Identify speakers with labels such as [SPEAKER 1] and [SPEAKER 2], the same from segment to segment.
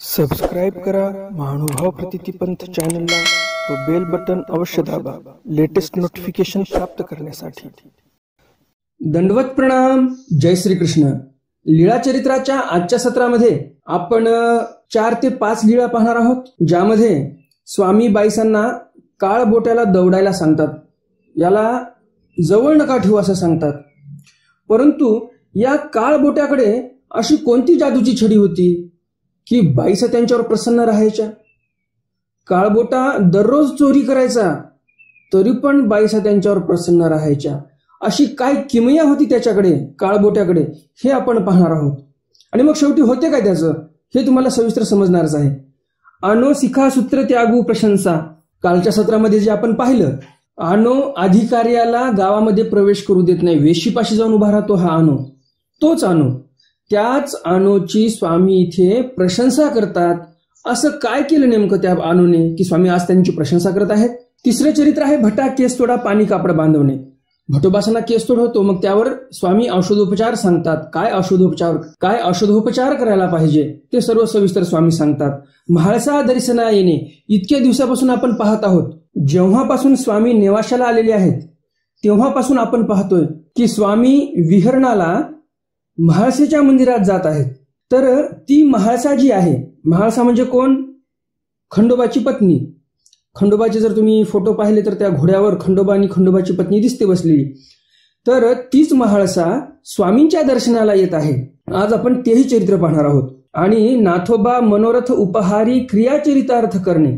[SPEAKER 1] Subscribe करा महानुभाव प्रतिपंथ चॅनलला व बेल बटन अवश्य दाबा लेटेस्ट नोटिफिकेशन प्राप्त करण्यासाठी।
[SPEAKER 2] दंडवत प्रणाम। जय श्री कृष्ण। लीळा चरित्राच्या आजच्या सत्रामध्ये आपण 4 ते 5 लीळा पाहणार आहोत, ज्यामध्ये स्वामी बाईसांना काळ बोट्याला दौडायला सांगतात, याला जवळ नका ठेवू असं सांगतात। परंतु या काळ बोट्याकडे अशी कोणती जादूची छडी होती की बाईसा त्यांच्यावर प्रसन्न राहायच्या? काळबोटा दररोज चोरी करायचा तरी पण बाईसा त्यांच्यावर प्रसन्न राहायच्या। अशी काय किमया होती त्याच्याकडे, काळबोट्याकडे, हे आपण पाहणार आहोत। आणि मग शेवटी होते काय त्याचं हे तुम्हाला सविस्तर समजणारच आहे। आनो शिखा सूत्र त्यागू प्रशंसा, कालच्या सत्रामध्ये जे आपण पाहिलं, आनो अधिकार्याला गावामध्ये प्रवेश करू देत नाही, वेशीपाशी जाऊन उभा राहतो हा आनो, तोच आनो। त्याच आनोची स्वामी इथे प्रशंसा करतात। असं काय केलं नेमकं त्या आनोने की स्वामी आज त्यांची प्रशंसा करत आहेत? तिसरं चरित्र आहे भटा केस तोडा पाणी कापड बांधवणे। भटोबासांना केस तोड होतो, मग त्यावर स्वामी औषधोपचार सांगतात। काय औषधोपचार करायला पाहिजे ते सर्व सविस्तर स्वामी सांगतात। म्हाळसा दर्शना येणे, इतक्या दिवसापासून आपण पाहत आहोत, जेव्हापासून स्वामी नेवाशाला आलेले आहेत तेव्हापासून आपण पाहतोय की स्वामी विहरणाला म्हाळसेच्या मंदिरात जात आहेत। तर ती म्हाळसा जी आहे, म्हाळसा म्हणजे कोण? खंडोबाची पत्नी। खंडोबाचे जर तुम्ही फोटो पाहिले तर त्या घोड्यावर खंडोबा आणि खंडोबाची पत्नी दिसते बसलेली। तर तीच म्हाळसा स्वामींच्या दर्शनाला येत आहे। आज आपण तेही चरित्र पाहणार आहोत। आणि नाथोबा मनोरथ उपहारी क्रिया चरितार्थ करणे,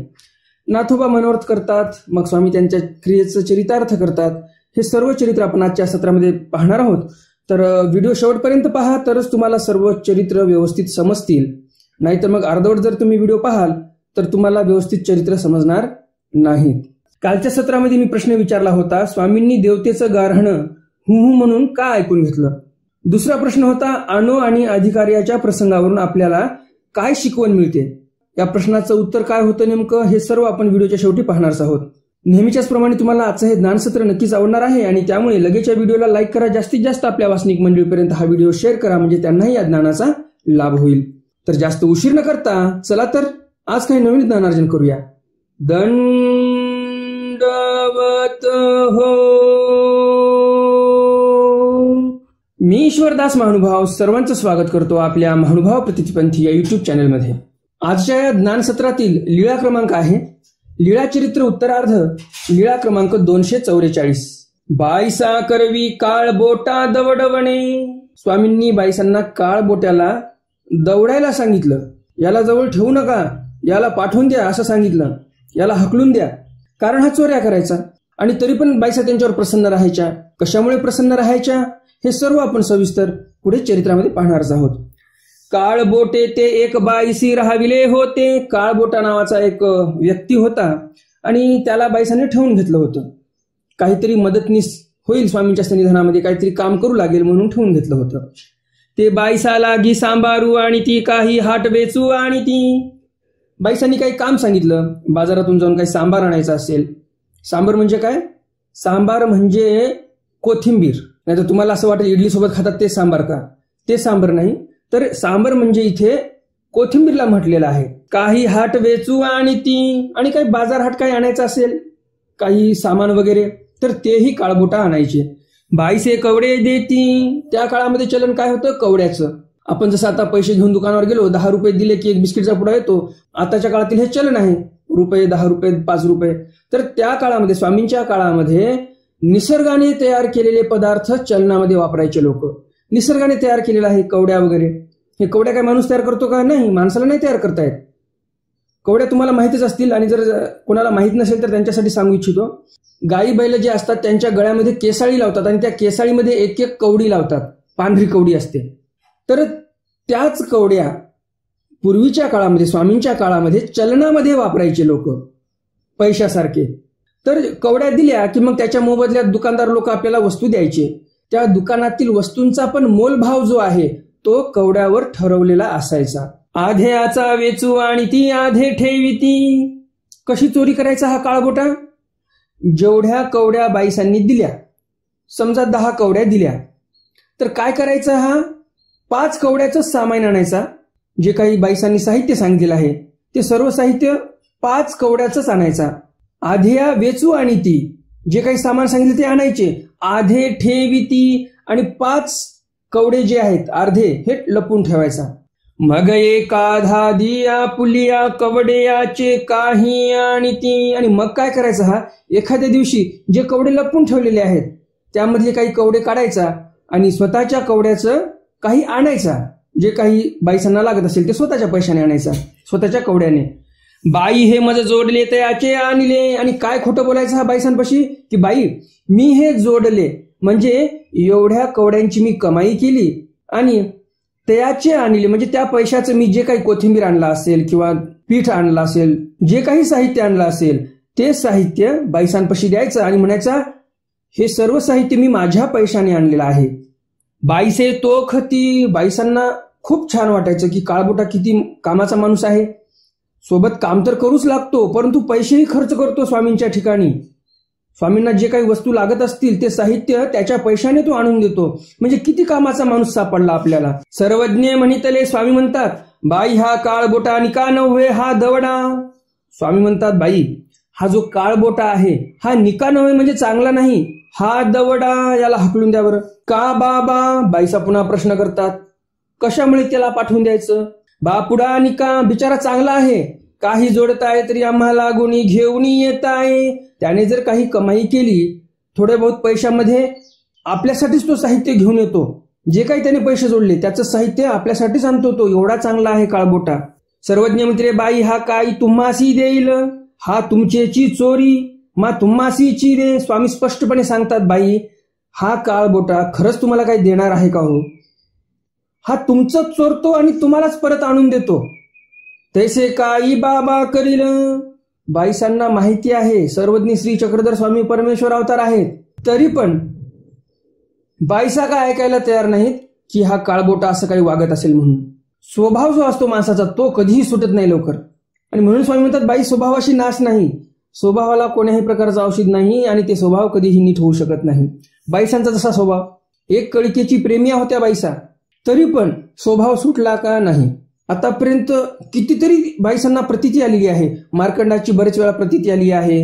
[SPEAKER 2] नाथोबा मनोरथ करतात, मग स्वामी त्यांच्या क्रियेचं चरितार्थ करतात। हे सर्व चरित्र आपण आजच्या सत्रामध्ये पाहणार आहोत। तर व्हिडिओ शेवटपर्यंत पहा, तरच तुम्हाला सर्व चरित्र व्यवस्थित समजतील। नाहीतर मग अर्धवट जर तुम्ही व्हिडिओ पाहाल तर तुम्हाला व्यवस्थित चरित्र समजणार नाहीत। कालच्या सत्रामध्ये मी प्रश्न विचारला होता, स्वामींनी देवतेचं गारहणं हु म्हणून का ऐकून घेतलं? दुसरा प्रश्न होता, आनो आणि अधिकार्याच्या प्रसंगावरून आपल्याला काय शिकवण मिळते? या प्रश्नाचं उत्तर काय होतं नेमकं हे सर्व आपण व्हिडिओच्या शेवटी पाहणारच आहोत। नेहमीच्याच प्रमाणे तुम्हाला आजचं हे ज्ञानसत्र नक्कीच आवडणार आहे आणि त्यामुळे लगेच या व्हिडिओला लाईक करा, जास्तीत जास्त आपल्या वासनिक मंडळीपर्यंत हा व्हिडिओ शेअर करा, म्हणजे त्यांनाही या ज्ञानाचा लाभ होईल। तर जास्त उशीर न करता चला तर आज काही नवीन ज्ञानार्जन करूया। दंडवत हो। मी ईश्वरदास महानुभाव सर्वांचं स्वागत करतो आपल्या महानुभाव प्रतिपंथी या युट्यूब चॅनलमध्ये। आजच्या या ज्ञानसत्रातील लीळा क्रमांक आहे लीळा चरित्र उत्तरार्ध, लीळा क्रमांक 244। बाईसा करवी काळ बोटा दवडवणे, स्वामींनी बाईसांना काळ बोट्याला दौडायला सांगितलं। याला जवळ ठेवू नका, याला पाठवून द्या असं सांगितलं, याला हकलून द्या, कारण हा चोऱ्या करायचा। आणि तरी पण बाईसा त्यांच्यावर प्रसन्न राहायच्या। कशामुळे प्रसन्न राहायच्या हे सर्व आपण सविस्तर पुढे चरित्रामध्ये पाहणारच आहोत। काळबोटे ते एक बाईसी राहाविले होते, काळबोटा नावाचा एक व्यक्ती होता आणि त्याला बाईसाने ठेवून घेतलं होतं। काहीतरी मदतनीस होईल स्वामींच्या सन्निधानामध्ये, काहीतरी काम करू लागेल म्हणून ठेवून घेतलं होतं। ते बाईसा लागी सांबारू आणि ती काही हाट वेचू आणि ती, बाईसांनी काही काम सांगितलं, बाजारातून जाऊन काही सांबार आणायचा असेल। सांबार म्हणजे काय? सांबार म्हणजे कोथिंबीर। नाही तर तुम्हाला असं वाटेल इडली सोबत खातात ते सांबार का? ते सांबार नाही, तर सांबर म्हणजे इथे कोथिंबीरला म्हटलेलं आहे। काही हाट वेचू आणि ती, आणि काही बाजार हाट काही आणायचं असेल, काही सामान वगैरे, तर तेही काळबोटा आणायचे। बाईसे कवडे देती, त्या काळामध्ये चलन काय होतं? कवड्याचं। आपण जसं आता पैसे घेऊन दुकानावर गेलो, 10 रुपये दिले की एक बिस्किटचा पुडा येतो, आताच्या काळातील हे चलन आहे, रुपये, 10 रुपये, 5 रुपये। तर त्या काळामध्ये, स्वामींच्या काळामध्ये निसर्गाने तयार केलेले पदार्थ चलनामध्ये वापरायचे लोक। निसर्गाने तयार केलेला आहे कवड्या वगैरे। हे कवड्या काय माणूस तयार करतो का? नाही, माणसाला नाही तयार करतायत कवड्या, तुम्हाला माहितीच असतील। आणि जर कोणाला माहित नसेल तर त्यांच्यासाठी सांगू इच्छितो, गाई बैल जे असतात त्यांच्या गळ्यामध्ये केसाळी लावतात आणि त्या केसाळीमध्ये एक एक कवडी लावतात, पांढरी कवडी असते। तर त्याच कवड्या पूर्वीच्या काळामध्ये, स्वामींच्या काळामध्ये चलनामध्ये वापरायचे लोक, पैशासारखे। तर कवड्या दिल्या की मग त्याच्या मोबदल्यात दुकानदार लोक आपल्याला वस्तू द्यायचे। त्या दुकानातील वस्तूंचा पण मोलभाव जो आहे तो कवड्यावर ठरवलेला असायचा। आधेयाचा वेचू आणि ती आधे ठेविती, कशी चोरी करायचा हा काळबोटा? जेवढ्या कवड्या बाईसांनी दिल्या, समजा 10 कवड्या दिल्या, तर काय करायचं? हा 5 कवड्याचं सामान आणायचा, जे काही बाईसांनी साहित्य सांगितलेलं आहे ते सर्व साहित्य 5 कवड्याचंच आणायचा. आध्या वेचू आणि ती, जे काही सामान सांगितले ते आणायचे. आधे ठेविती आणि 5 कवडे जे आहेत अर्धे हे लपून ठेवायचा. मग एकाधा दिया पुलिया कवड्याचे काही आणि ती, आणि मग काय करायचं, हा एखाद्या दिवशी जे कवडे लपून ठेवलेले आहेत त्यामधले काही कवडे काढायचा आणि स्वतःच्या कवड्याचं काही आणायचा. जे काही बाईसांना लागत असेल ते स्वतःच्या पैशाने आणायचा, स्वतःच्या कवड्याने. बाई हे मज जोडले तयाचे आणले, आणि काय खोटं बोलायचं हा बाईसांपाशी की बाई मी हे जोडले म्हणजे एवढ्या कवड्यांची मी कमाई केली आणि तयाचे आणले म्हणजे त्या पैशाचं मी जे काही कोथिंबीर आणला असेल किंवा पीठ आणलं असेल, जे काही साहित्य आणलं असेल ते साहित्य बाईसांपाशी द्यायचं आणि म्हणायचा हे सर्व साहित्य मी माझ्या पैशाने आणलेलं आहे. बाईसे तोखती, बाईसांना खूप छान वाटायचं की काळबोटा किती कामाचा माणूस आहे, सोबत काम तर करूच लागतो परंतु पैसेही खर्च करतो स्वामींच्या ठिकाणी. स्वामींना जे काही वस्तू लागत असतील ते साहित्य त्याच्या पैशाने तो आणून देतो. म्हणजे किती कामाचा माणूस सापडला आपल्याला. सर्वज्ञ म्हणितले, स्वामी म्हणतात बाई हा काळबोटा आणि का नव्हे हा दवडा. स्वामी म्हणतात बाई हा जो काळबोटा आहे हा निका नव्हे म्हणजे चांगला नाही, हा दवडा, याला हकलून द्या बरं. का बाबा, बाईसा पुन्हा प्रश्न करतात कशामुळे त्याला पाठवून द्यायचं. बापुडा निका बिचारा चांगला आहे, काही जोडताय तरी आम्हाला गुणी घेऊन येत आहे. त्याने जर काही कमाई केली थोड्या बहुत पैशामध्ये आपल्यासाठीच तो साहित्य घेऊन येतो. जे काही त्याने पैसे जोडले त्याचं साहित्य आपल्यासाठीच आणतो तो. एवढा चांगला आहे काळबोटा. सर्वज्ञ म्हणते बाई हा काय तुम्हासी देईल, हा तुमचेची चोरी मा तुम्हासीची दे. स्वामी स्पष्टपणे सांगतात बाई हा काळबोटा खरंच तुम्हाला काही देणार आहे का हो, हा तुमचं चोरतो आणि तुम्हालाच परत आणून देतो. तैसे काही बाबा करील. बाईसांना माहिती आहे सर्वज्ञ श्री चक्रधर स्वामी परमेश्वर अवतार आहेत, तरी पण बाईसा काय ऐकायला तयार नाहीत की हा काळबोटा असं काही वागत असेल म्हणून. स्वभाव जो असतो माणसाचा तो कधीही सुटत नाही लवकर. आणि म्हणून स्वामी म्हणतात बाई स्वभावाशी नाश नाही, स्वभावाला कोण्याही प्रकारचं औषध नाही आणि ते स्वभाव कधीही नीट होऊ शकत नाही. बाईसांचा जसा स्वभाव, एक कळकेची प्रेमिया होत्या बाईसा, तरी पण स्वभाव सुटला का नाही. आतापर्यंत कितीतरी बाईसांना प्रतीती आलेली आहे. मार्कंडाची बरेच वेळा प्रतीती आली आहे,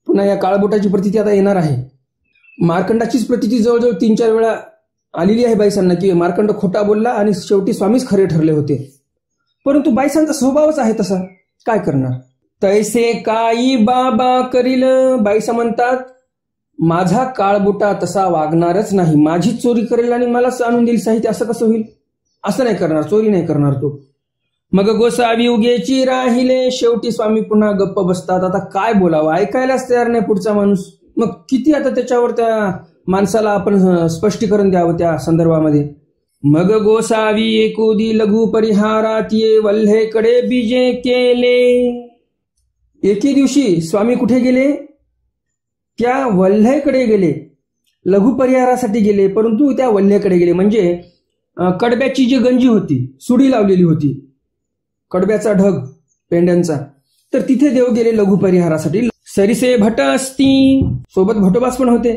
[SPEAKER 2] पुन्हा या काळबोटाची प्रतीती आता येणार आहे. मार्कंडाचीच प्रतीती जवळजवळ 3-4 वेळा आलेली आहे बाईसांना की मार्कंड खोटा बोलला आणि शेवटी स्वामीच खरे ठरले होते. परंतु बाईसांचा स्वभावच आहे तसा, काय करणार. तैसे काही बाबा करील. बाईसा म्हणतात माझा काळबोटा तसा वागणारच नाही, माझी चोरी करेल आणि मलाच आणून देईल साहित्य, असं कसं होईल. असं नाही करणार, चोरी नाही करणार तो. मग गोसावी उगेची राहिले. शेवटी स्वामी पुन्हा गप्प बसतात. आता काय बोलावं, ऐकायलाच तयार नाही पुढचा माणूस. मग किती आता त्याच्यावर त्या माणसाला आपण स्पष्टीकरण द्यावं त्या संदर्भामध्ये. मग गोसावी एकुदी लघु परिहारात ये वल्हेकडे बीजे केले. एके दिवशी स्वामी कुठे गेले, त्या वल्हेकडे गेले. लघु परिहारासाठी गेले परंतु त्या वल्हेकडे गेले. म्हणजे कडब्याची जी गंजी होती, सुडी लावलेली होती, कडब्याचा ढग पेंड्यांचा, तर तिथे देव गेले लघु परिहारासाठी. सरिसे भट असती, सोबत भटोबास पण होते.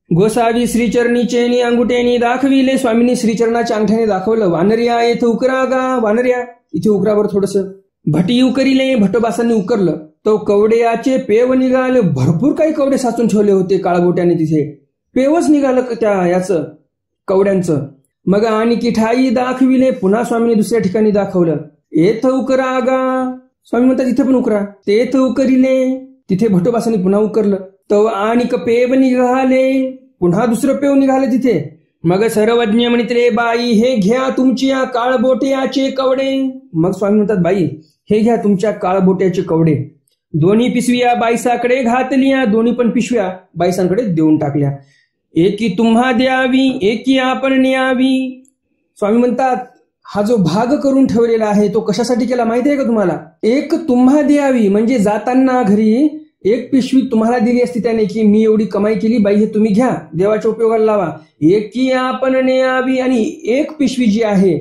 [SPEAKER 2] गोसावी श्रीचरणी चेनी अंगुठ्यानी दाखविले. स्वामींनी श्रीचरणाच्या अंगठ्याने दाखवलं. वानरिया येथे उकरा गा, वानरिया इथे उकरावर थोडस. भटी उकरिले, भटोबासांनी उकरलं. तो कवड्याचे पेव निघाले. भरपूर काही कवडे साचून ठेवले होते काळबोट्याने तिथे. पेवच निघालं त्या याचं कवड्यांचं. मग आणि किठाई दाखविले. पुन्हा स्वामींनी दुसऱ्या ठिकाणी दाखवलं. येथ उकरा गा, स्वामी म्हणतात तिथे पण उकरा. तेथ उकरिले, तिथे भटोबासांनी पुन्हा उकरलं. तो आणि पेव निघाले, पुन्हा दुसरं पेव निघाले तिथे. मग सर्वज्ञ म्हणितले बाई हे घ्या तुमच्या काळबोट्याचे कवडे. मग स्वामी म्हणतात बाई हे घ्या तुमच्या काळबोट्याचे कवडे. दोन्ही पिशव्या बाईसाकडे घातल्या, दोन्ही पण पिशव्या बाईसांकडे देऊन टाकल्या. एकी तुम्हा द्यावी, एकी आपण न्यावी. स्वामी म्हणतात हा जो भाग करून ठेवलेला आहे तो कशासाठी केला माहिती आहे का तुम्हाला. एक तुम्हा द्यावी म्हणजे जाताना घरी एक पिशवी तुम्हाला दिली असती त्याने की मी एवढी कमाई केली बाई हे तुम्ही घ्या, देवाच्या उपयोगाला लावा. एकी आपण न्यावी, आणि एक पिशवी जी आहे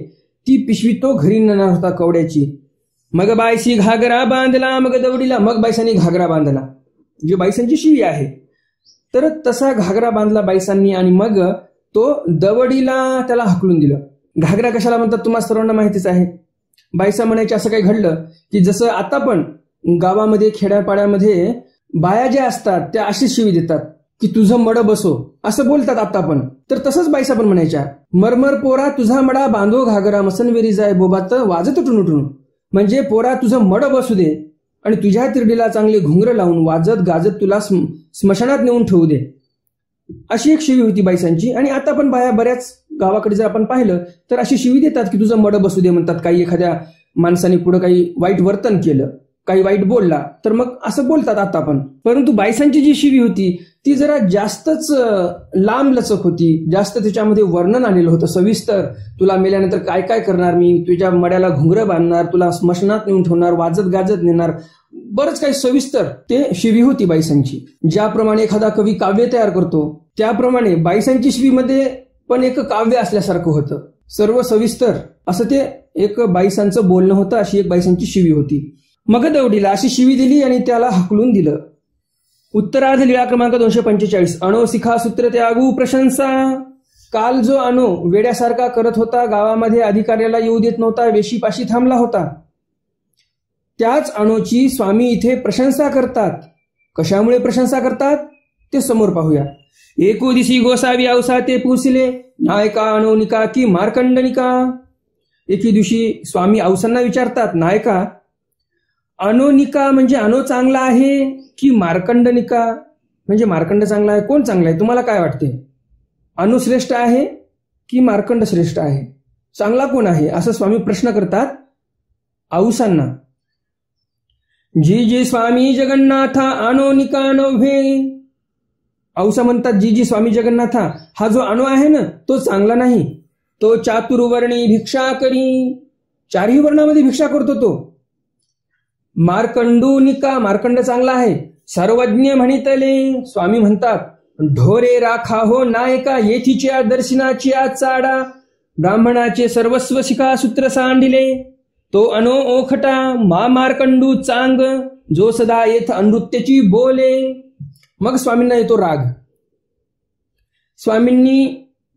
[SPEAKER 2] ती पिशवी तो घरी नेणार होता कवड्याची. मग बाईशी घागरा बांधला, मग दवडीला. मग बाईसांनी घागरा बांधला, जी बाईसांची शिवी आहे. तर तसा घागरा बांधला बाईसांनी आणि मग तो दवडीला त्याला हकलून दिलं. घागरा कशाला म्हणतात तुम्हाला सर्वांना माहितीच आहे. बायसा म्हणायचे असं काही घडलं की जसं आता पण गावामध्ये खेड्यापाड्यामध्ये बाया ज्या असतात त्या अशीच शिवी देतात की तुझं मड बसो असं बोलतात आता पण. तर तसंच बायसा पण म्हणायच्या, मरमर पोरा तुझा मडा बांधो घागरा मसनवेरी जाय बोबात वाजत टुणुटुणू. म्हणजे पोरा तुझं मड बसू दे आणि तुझ्या तिरडीला चांगले घुंगर लावून वाजत गाजत तुला स्मशानात नेऊन ठेवू दे. अशी एक शिवी होती बायसांची. आणि आता पण बाया बऱ्याच गावाकडे जर आपण पाहिलं तर अशी शिवी देतात की तुझं मड बसू दे म्हणतात. काही एखाद्या माणसाने पुढे काही वाईट वर्तन केलं, काही वाईट बोलला तर मग असं बोलतात आता पण. परंतु बायसांची जी शिवी होती ती जरा जास्तच लांब लचक होती, जास्त त्याच्यामध्ये वर्णन आलेलं होतं सविस्तर. तुला मेल्यानंतर काय काय करणार मी, तुझ्या मड्याला घुंगरं बांधणार, तुला स्मशानात नेऊन ठेवणार, वाजत गाजत नेणार, बरंच काही सविस्तर ते शिवी होती बायसांची. ज्याप्रमाणे एखादा कवी काव्य तयार करतो त्याप्रमाणे बायसांची शिवीमध्ये पण एक काव्य असल्यासारखं होतं. सर्व सविस्तर असं ते एक बायसांचं बोलणं होतं. अशी एक बायसांची शिवी होती. मग दौडीला अशी शिवी दिली आणि त्याला हकलून दिलं. उत्तरार्ध लीळा क्रमांक 245. अणो शिखा सूत्र त्यागू प्रशंसा. काल जो अणो वेड्यासारखा करत होता, गावामध्ये अधिकाऱ्याला येऊ देत नव्हता, वेशीपाशी थांबला होता, त्याच अणोची स्वामी इथे प्रशंसा करतात. कशामुळे प्रशंसा करतात ते समोर पाहूया. एको दिसी गोसावी औसा ते पुसले, नायका अणोनिका की मार्कंडनिका. एके दिवशी स्वामी औसांना विचारतात, नायका अणोनिका म्हणजे अणो चांगला आहे की मार्कंडनिका म्हणजे मार्कंड चांगला आहे, कोण चांगला आहे तुम्हाला काय वाटते? अणु श्रेष्ठ आहे की मार्कंड श्रेष्ठ आहे, चांगला कोण आहे असं स्वामी प्रश्न करतात औसांना. जी जी स्वामी जगन्नाथा अणोनिका नव्हे. औसा म्हणतात जी जी स्वामी जगन्नाथा हा जो अणु आहे ना तो चांगला नाही, तो चातुर्वर्णी भिक्षा करी, चारही वर्णामध्ये भिक्षा करतो तो. मार्कंडूनिका मार्कंड चांगला आहे, सर्वज्ञ म्हणितले. स्वामी म्हणतात ढोरे राखा हो नायका येथीच्या दर्शनाची चाडा. ब्राह्मणाचे सर्वस्व शिखा सूत्र सांडिले, तो अनो ओखटा मा मार्कंडू चांग, जो सदा येथ अनृत्याची बोले. मग स्वामींना येतो राग. स्वामींनी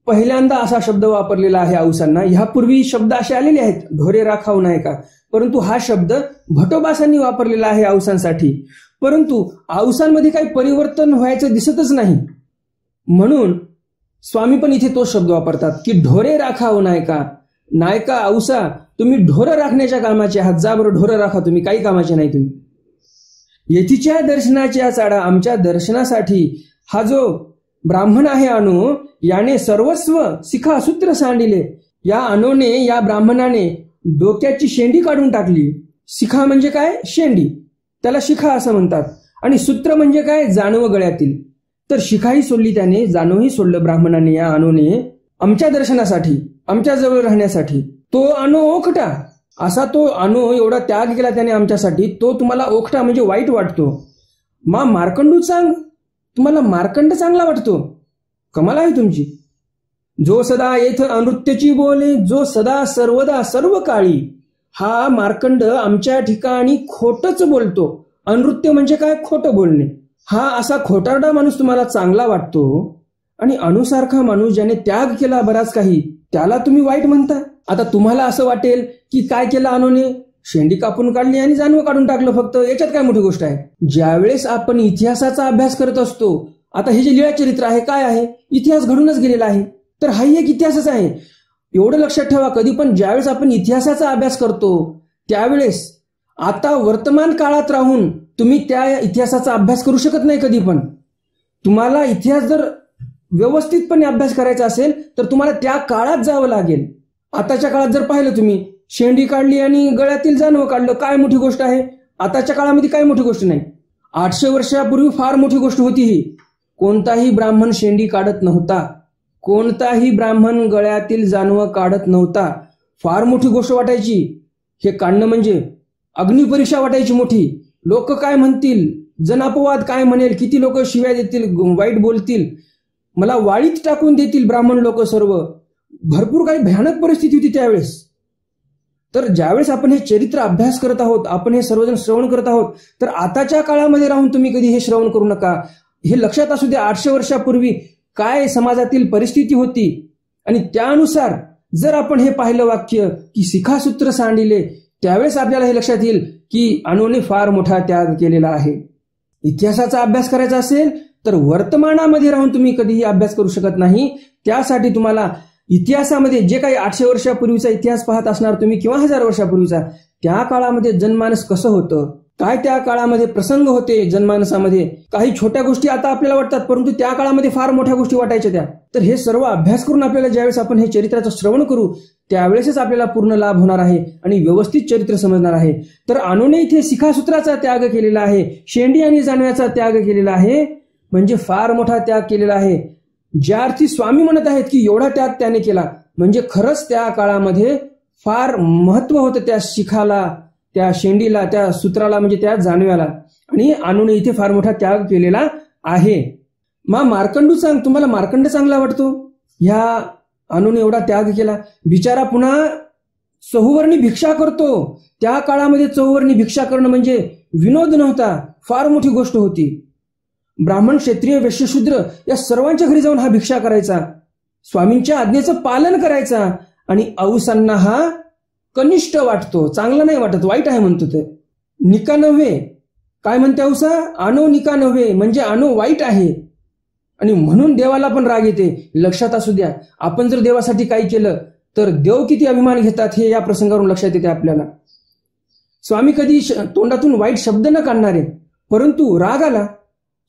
[SPEAKER 2] पहिल्यांदा असा शब्द वापरलेला आहे औसांना. ह्यापूर्वी शब्द असे आलेले आहेत ढोरे राखाव नायका, परंतु हा शब्द भटोबासांनी वापरलेला आहे औसांसाठी. परंतु औसांमध्ये काही परिवर्तन व्हायचं दिसतच नाही, म्हणून स्वामी पण इथे तो शब्द वापरतात की ढोरे राखाव नायका. नायका औसा तुम्ही ढोरं राखण्याच्या कामाचे आहात, जा बरं ढोरं राखा तुम्ही, काही कामाचे नाही तुम्ही. येथीच्या दर्शनाच्या चाडा, आमच्या दर्शनासाठी हा जो ब्राह्मण आहे अणु याने सर्वस्व शिखा सूत्र सांडिले. या अणोने या ब्राह्मणाने डोक्याची शेंडी काढून टाकली. शिखा म्हणजे काय? शेंडी, त्याला शिखा असं म्हणतात. आणि सूत्र म्हणजे काय? जानवं गळ्यातील. तर शिखाही सोडली त्याने, जानवही सोडलं ब्राह्मणाने या अणोने आमच्या दर्शनासाठी, आमच्या जवळ राहण्यासाठी. तो अणो ओखटा, असा तो अणो एवढा त्याग केला त्याने आमच्यासाठी, तो तुम्हाला ओखटा म्हणजे वाईट वाटतो. मा मार्कंडू चांग, तुम्हाला मार्कंड चांगला वाटतो, कमाल आहे तुमची. जो सदा येथ अनृत्याची बोले, जो सदा सर्वदा सर्व काळी, हा मार्कंड आमच्या ठिकाणी खोटच बोलतो. अनृत्य म्हणजे काय? खोटं बोलणे. हा असा खोटारडा माणूस तुम्हाला चांगला वाटतो आणि अणुसारखा माणूस ज्याने त्याग केला बराच काही त्याला तुम्ही वाईट म्हणता. आता तुम्हाला असं वाटेल की काय केलं अणूने? शेंडी कापून काढली आणि जानवं काढून टाकलं फक्त, याच्यात काय मोठी गोष्ट आहे? ज्यावेळेस आपण इतिहासाचा अभ्यास करत असतो, आता हे जे लीळा चरित्र आहे काय आहे? इतिहास घडूनच गेलेला आहे, तर हाही एक इतिहासच आहे. एवढं लक्षात ठेवा, कधी पण ज्यावेळेस आपण इतिहासाचा अभ्यास करतो त्यावेळेस आता वर्तमान काळात राहून तुम्ही त्या इतिहासाचा अभ्यास करू शकत नाही कधी पण. तुम्हाला इतिहास जर व्यवस्थितपणे अभ्यास करायचा असेल तर तुम्हाला त्या काळात जावं लागेल. आताच्या काळात जर पाहिलं तुम्ही, शेंडी काढली आणि गळ्यातील जानवं काढलं, काय मोठी गोष्ट आहे? आताच्या काळामध्ये काय मोठी गोष्ट नाही. 800 वर्षापूर्वी फार मोठी गोष्ट होती ही. कोणताही ब्राह्मण शेंडी काढत नव्हता, कोणताही ब्राह्मण गळ्यातील जानवं काढत नव्हता. फार मोठी गोष्ट वाटायची हे काढणं, म्हणजे अग्निपरीक्षा वाटायची मोठी. लोक काय म्हणतील, जनापवाद काय म्हणेल, किती लोक शिव्या देतील, वाईट बोलतील, मला वाळीत टाकून देतील ब्राह्मण लोक सर्व. भरपूर काही भयानक परिस्थिती होती त्यावेळेस. तर ज्यावेळेस आपण हे चरित्र अभ्यास करत आहोत, आपण हे सर्वजण श्रवण करत आहोत, तर आताच्या काळामध्ये राहून तुम्ही कधी हे श्रवण करू नका. हे लक्षात असू द्या 800 वर्षापूर्वी काय समाजातील परिस्थिती होती आणि त्यानुसार जर आपण हे पाहिलं वाक्य की शिखासूत्र सांडिले, त्यावेळेस आपल्याला हे लक्षात येईल की अणूने फार मोठा त्याग केलेला आहे. इतिहासाचा अभ्यास करायचा असेल तर वर्तमानामध्ये राहून तुम्ही कधीही अभ्यास करू शकत नाही. त्यासाठी तुम्हाला इतिहासामध्ये जे काही 800 वर्षापूर्वीचा इतिहास पाहत असणार तुम्ही किंवा 1000 वर्षापूर्वीचा, त्या काळामध्ये जनमानस कसं होतं, काय त्या काळामध्ये प्रसंग होते जनमानसामध्ये, काही छोट्या गोष्टी आता आपल्याला वाटतात परंतु त्या काळामध्ये फार मोठ्या गोष्टी वाटायच्या त्या. तर हे सर्व अभ्यास करून आपल्याला ज्यावेळेस आपण हे चरित्राचं श्रवण करू त्यावेळेसच आपल्याला पूर्ण लाभ होणार आहे आणि व्यवस्थित चरित्र समजणार आहे. तर अणूने इथे शिखासूत्राचा त्याग केलेला आहे, शेंडी आणि जानव्याचा त्याग केलेला आहे, म्हणजे फार मोठा त्याग केलेला आहे. ज्या अर्थी स्वामी म्हणत आहेत की एवढा त्याग त्याने केला, म्हणजे खरंच त्या काळामध्ये फार महत्व होतं त्या शिखाला, त्या शेंडीला, त्या सूत्राला, म्हणजे त्या जानव्याला. आणि अणूने इथे फार मोठा त्याग केलेला आहे. मार्कंडू तुम्हाला मार्कंड चांगला वाटतो? ह्या अणूने एवढा त्याग केला. बिचारा पुन्हा चहुवर्णी भिक्षा करतो. त्या काळामध्ये चहुवर्णी भिक्षा करणं म्हणजे विनोद नव्हता, फार मोठी गोष्ट होती. ब्राह्मण, क्षत्रिय, वैश्यशूद्र या सर्वांच्या घरी जाऊन हा भिक्षा करायचा, स्वामींच्या आज्ञेचं पालन करायचा. आणि औसांना हा कनिष्ठ वाटतो, चांगला नाही वाटत, वाईट आहे म्हणतो. ते निका नव्हे, काय म्हणते औसा? अणो निका नव्हे, म्हणजे अणो वाईट आहे. आणि म्हणून देवाला पण राग येते. लक्षात असू द्या, आपण जर देवासाठी काही केलं तर देव किती अभिमान घेतात हे या प्रसंगावरून लक्षात येते आपल्याला. स्वामी कधी तोंडातून वाईट शब्द न काढणारे, परंतु राग आला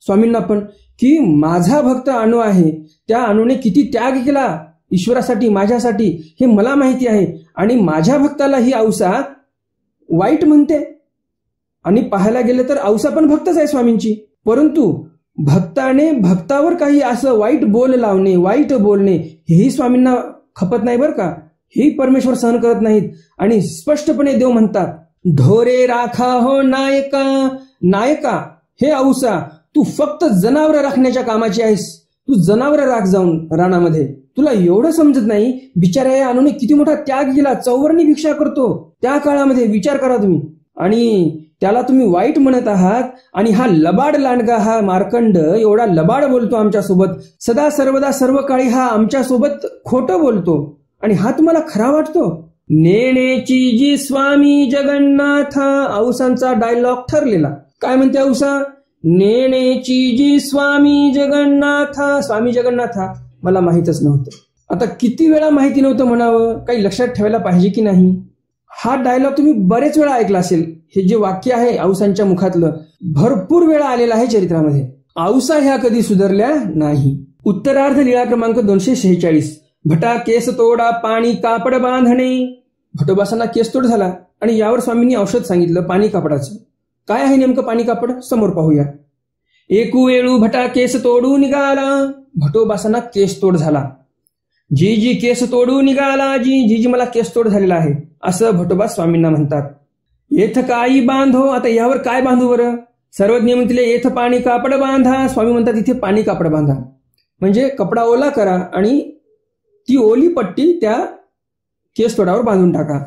[SPEAKER 2] स्वामींना पण की माझा भक्त अणू आहे, त्या अणूने किती त्याग केला ईश्वरासाठी, माझ्यासाठी, हे मला माहिती आहे. आणि माझ्या भक्ताला ही औसा वाईट म्हणते. आणि पाहायला गेलं तर औसा पण भक्तच आहे स्वामींची, परंतु भक्ताने भक्तावर काही असं वाईट बोल लावणे, वाईट बोलणे, हेही स्वामींना खपत नाही बरं का. हेही परमेश्वर सहन करत नाहीत. आणि स्पष्टपणे देव म्हणतात, ढोरे राखा हो नायका. नायका हे औसा, तू फक्त जनावर राखण्याच्या कामाची आहेस. तू जनावर राख जाऊन रानामध्ये. तुला एवढं समजत नाही, बिचाऱ्या या अणूने किती मोठा त्याग केला, चौवर्णी भिक्षा करतो त्या काळामध्ये, विचार करा तुम्ही. आणि त्याला तुम्ही वाईट म्हणत आहात. आणि हा लबाड लांडगा, हा मार्कंड एवढा लबाड बोलतो आमच्यासोबत, सदा सर्वदा सर्व काळी हा आमच्यासोबत खोटं बोलतो. आणि हा तुम्हाला खरा वाटतो? नेणेची जी स्वामी जगन्नाथ, औसांचा डायलॉग ठरलेला. काय म्हणते औसा? नेणेची जी स्वामी जगन्नाथ. स्वामी जगन्नाथ मला माहितच नव्हतं. आता किती वेळा माहिती नव्हतं म्हणावं, काही लक्षात ठेवायला पाहिजे की नाही? हा डायलॉग तुम्ही बरेच वेळा ऐकला असेल. हे जे वाक्य आहे औसांच्या मुखातलं भरपूर वेळा आलेलं आहे चरित्रामध्ये. औसा ह्या कधी सुधारल्या नाही. उत्तरार्ध लीळा क्रमांक 246. भटा केस तोडा पाणी कापड बांधणे. भटोबासांना केस तोड झाला आणि यावर स्वामींनी औषध सांगितलं पाणी कापडाचं. काय आहे नेमकं पाणी कापड? समोर पाहूया. एकू वेळू भटा केस तोडू निघाला. भटोबासांना केस तोड झाला. जी जी केस तोडू निघाला, जी जी मला केस तोड झालेला आहे, असं भटोबा स्वामींना म्हणतात. येथ काही बांधो. आता यावर काय बांधू बरं? सर्वज्ञ म्हणतील येथ पाणी कापड बांधा. स्वामी म्हणतात इथे पाणी कापड बांधा, म्हणजे कपडा ओला करा आणि ती ओली पट्टी त्या केस तोडावर बांधून टाका.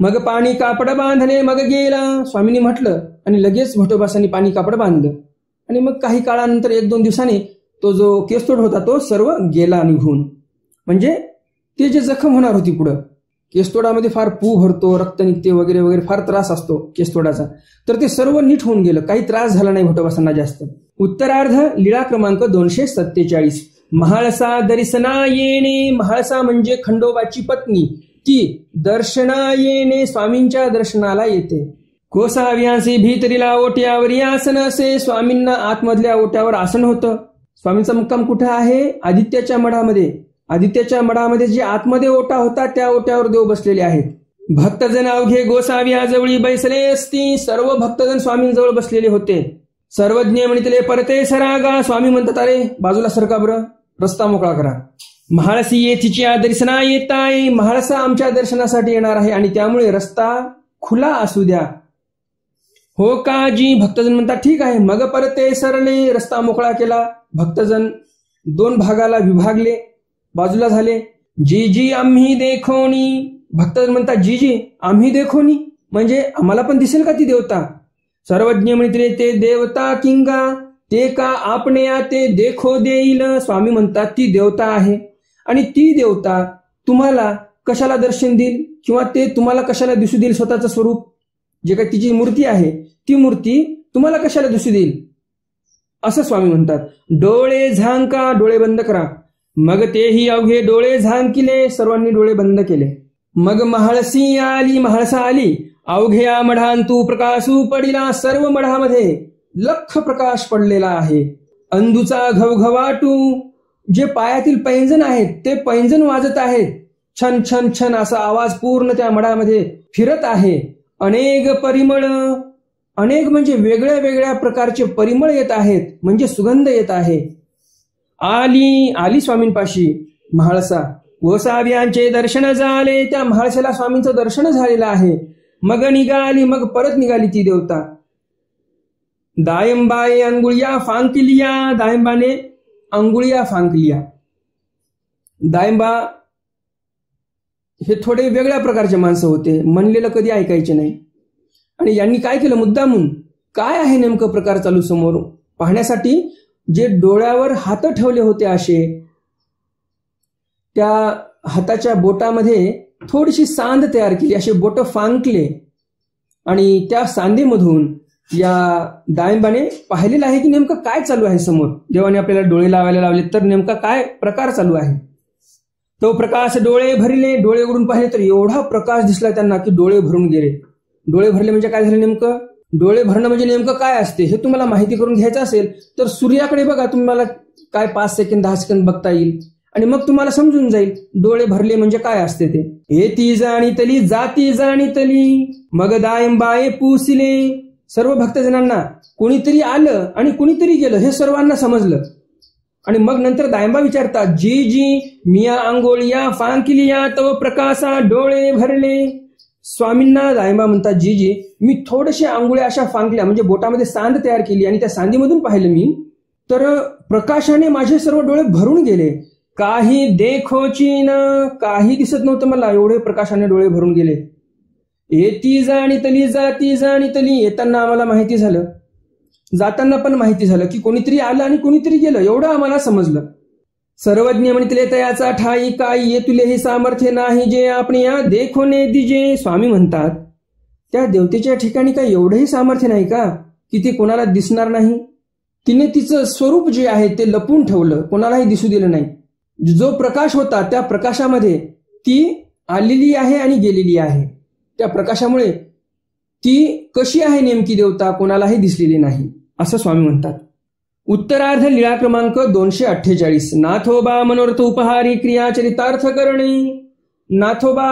[SPEAKER 2] मग पाणी कापड बांधले मग गेला, स्वामींनी म्हटलं आणि लगेच भटोबासांनी पाणी कापड बांधलं. आणि मग काही काळानंतर 1-2 दिवसांनी तो जो केसतोड होता तो सर्व गेला निघून. म्हणजे ते जे जखम होणार होती पुढं, केसतोडामध्ये फार पू भरतो, रक्त निघते वगैरे वगैरे, फार त्रास असतो केसतोडाचा, तर ते सर्व नीट होऊन गेलं. काही त्रास झाला नाही भटोबासांना जास्त. उत्तरार्ध लीळा क्रमांक 247. महाळसा दर्शना येणे. महाळसा म्हणजे खंडोबाची पत्नी. ती दर्शना येणे, स्वामींच्या दर्शनाला येते. कोसाव्यांसी भीतरीला ओट्यावर आसन असे. स्वामींना आतमधल्या ओट्यावर आसन होतं. स्वामींचा मुक्काम कुठे आहे? आदित्याच्या मठामध्ये. आदित्याच्या मठामध्ये जे आतमध्ये ओटा होता त्या ओट्यावर देव बसलेले आहेत. भक्तजन अवघे गोसाव्याजवळी बैसले असती. सर्व भक्तजन स्वामींजवळ बसलेले होते. सर्वज्ञ म्हणितले परते सरागा. स्वामी म्हणतात अरे बाजूला सरका बरं, रस्ता मोकळा करा. महाळसी येथीच्या दर्शना येत आहे. महाळसा आमच्या दर्शनासाठी येणार आहे आणि त्यामुळे रस्ता खुला असू द्या. हो का जी? भक्तजन म्हणतात ठीक आहे. मग परते सरले. रस्ता मोकळा केला. भक्तजन 2 भागाला विभागले, बाजूला झाले. जी जी आम्ही देखोनी. भक्तजन म्हणतात जी जी आम्ही देखोनी, म्हणजे आम्हाला पण दिसेल का ती देवता? सर्वज्ञ म्हणते ते देवता किंगा. ते का आपणे ते देखो देईल. स्वामी म्हणतात ती देवता आहे आणि ती देवता तुम्हाला कशाला दर्शन देईल किंवा ते तुम्हाला कशाला दिसू देईल? स्वतःचं स्वरूप जे काही तिची मूर्ती आहे ती मूर्ती तुम्हाला कशाला दिसू देईल असं स्वामी म्हणतात. डोळे झांका, डोळे बंद करा. मग तेही अवघे डोळे झांकिले, सर्वांनी डोळे बंद केले. मग महाळसी आली, महाळसा आली. अवघ्या मढांतू प्रकाशू पडिला, सर्व मढामध्ये लख प्रकाश पडलेला आहे. अंधूचा घवघवाटू, जे पायातील पैंजण आहेत ते पैंजण वाजत आहेत. छन छन छन असा आवाज पूर्ण त्या मढामध्ये फिरत आहे. अनेक परिमळ, अनेक म्हणजे वेगळ्या वेगळ्या प्रकारचे परिमळ येत आहेत, म्हणजे सुगंध येत आहे. आली, आली स्वामींपाशी महाळसा. गोसाव्यांचे दर्शन झाले, त्या महाळसेला स्वामींचं दर्शन झालेलं आहे. मग निघाली, मग परत निघाली ती देवता. दायंबाए अंगुळ्या फांकलिया, दायंबाने अंगुळ्या फांकलिया. दायंबा हे थोडे वेगळ्या प्रकारचे माणसं होते, म्हणलेलं कधी ऐकायचे नाही. आणि यांनी काय केलं, मुद्दामून काय आहे नेमकं प्रकार चालू समोर पाहण्यासाठी जे डोळ्यावर हात ठेवले होते असे, त्या हाताच्या बोटामध्ये थोडीशी सांद तयार केली, असे बोट फांकले आणि त्या सांदेमधून या दायंबाने पाहिलेलं आहे की नेमकं काय चालू आहे समोर. देवाने आपल्याला डोळे लावायला लावले तर नेमका काय प्रकार चालू आहे. तो प्रकाश डोळे भरले, डोळे उघडून पाहिले तर एवढा प्रकाश दिसला त्यांना की डोळे भरून गेले. डोळे भरले म्हणजे काय झालं नेमकं? डोळे भरणं म्हणजे नेमकं काय असते हे तुम्हाला माहिती करून घ्यायचं असेल तर सूर्याकडे बघा, तुम्हाला काय 5 सेकंद 10 सेकंद बघता येईल आणि मग तुम्हाला समजून जाईल डोळे भरले म्हणजे काय असते ते. येती जाणीतली, जाती जाणीतली, मग दायंबाए पुसले. सर्व भक्तजनांना कोणीतरी आलं आणि कोणीतरी गेलं हे सर्वांना समजलं. आणि मग नंतर दायंबा विचारतात, जी जी मिया आंघोळिया फांकिलिया तव प्रकाशा डोळे भरले. स्वामींना दायंबा म्हणतात, जी जी मी थोडेसे आंघोळ्या अशा फांकल्या, म्हणजे बोटामध्ये सांद तयार केली आणि त्या सांदीमधून पाहिलं मी तर प्रकाशाने माझे सर्व डोळे भरून गेले. काही देखोची न, काही दिसत नव्हतं मला, एवढे प्रकाशाने डोळे भरून गेले. येती जाणीतली, जाती जाणीतली. येताना आम्हाला माहिती झालं, जाताना पण माहिती झालं की कोणीतरी आलं आणि कोणीतरी गेलं, एवढं आम्हाला समजलं. सर्वज्ञ म्हणितले तयाचा ठाई, काही ये तुले हे सामर्थ्य नाही जे आपण या देखोने दिजे. स्वामी म्हणतात त्या देवतेच्या ठिकाणी काही एवढंही सामर्थ्य नाही का की ते कोणाला दिसणार नाही. तिने तिचं स्वरूप जे आहे ते लपून ठेवलं, कोणालाही दिसू दिलं नाही. जो प्रकाश होता त्या प्रकाशामध्ये ती आलेली आहे आणि गेलेली आहे. त्या प्रकाशामुळे ती कशी आहे नेमकी देवता कोणालाही दिसलेली नाही असं स्वामी म्हणतात. उत्तरार्ध लीळा क्रमांक 248. नाथोबा मनोरथ उपहारी क्रिया चरितार्थ करणे. नाथोबा